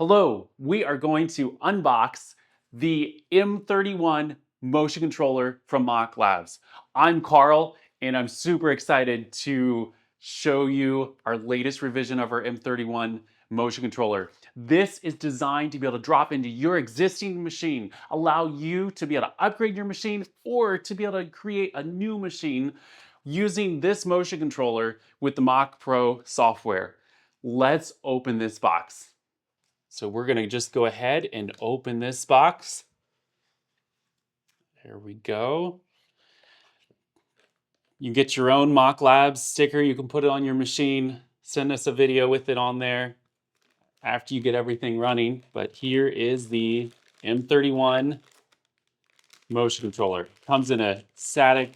Hello, we are going to unbox the M31 Motion Controller from MachLabs. I'm Carl, and I'm super excited to show you our latest revision of our M31 Motion Controller. This is designed to be able to drop into your existing machine, allow you to be able to upgrade your machine or to be able to create a new machine using this motion controller with the Mach Pro software. Let's open this box. So we're gonna just go ahead and open this box. There we go. You get your own MachLabs sticker. You can put it on your machine. Send us a video with it on there after you get everything running. But here is the M31 Motion Controller. Comes in a static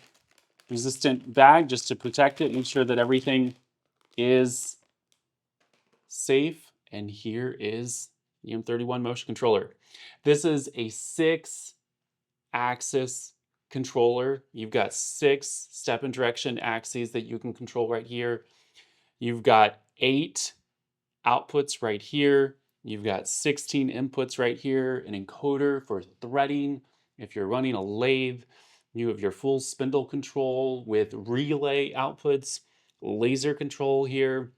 resistant bag just to protect it, make sure that everything is safe. And here is the M31 Motion Controller. This is a 6-axis controller. You've got 6 step and direction axes that you can control right here. You've got 8 outputs right here. You've got 16 inputs right here, an encoder for threading. If you're running a lathe, you have your full spindle control with relay outputs, laser control here,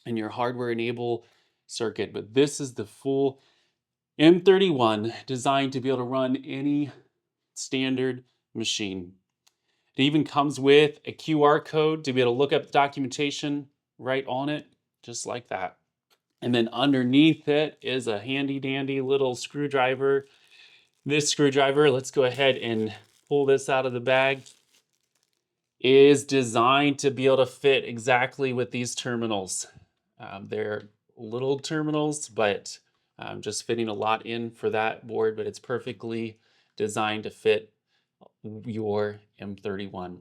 and your hardware enable circuit. But this is the full M31 designed to be able to run any standard machine. It even comes with a QR code to be able to look up the documentation right on it, just like that. And then underneath it is a handy dandy little screwdriver. This screwdriver, let's go ahead and pull this out of the bag, is designed to be able to fit exactly with these terminals. They're little terminals, but just fitting a lot in for that board, but it's perfectly designed to fit your M31.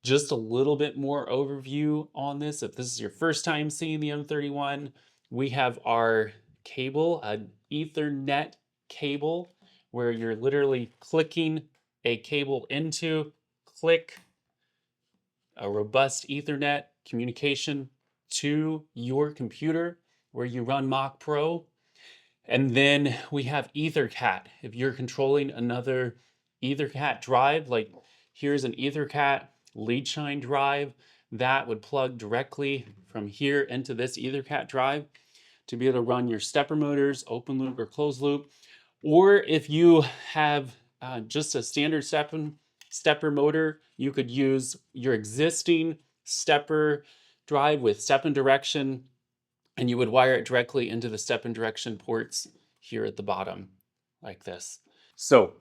Just a little bit more overview on this. If this is your first time seeing the M31, we have our cable, an Ethernet cable, where you're literally clicking a cable into, click a robust Ethernet communication to your computer where you run Mach Pro. And then we have EtherCAT. If you're controlling another EtherCAT drive, like here's an EtherCAT lead shine drive, that would plug directly from here into this EtherCAT drive to be able to run your stepper motors, open loop or closed loop. Or if you have just a standard stepper motor, you could use your existing stepper drive with step and direction, and you would wire it directly into the step and direction ports here at the bottom, like this. So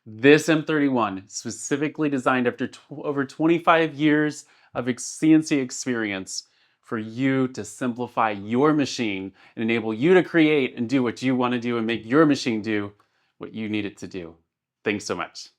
this M31 specifically designed after over 25 years of CNC experience for you to simplify your machine and enable you to create and do what you want to do and make your machine do what you need it to do. Thanks so much.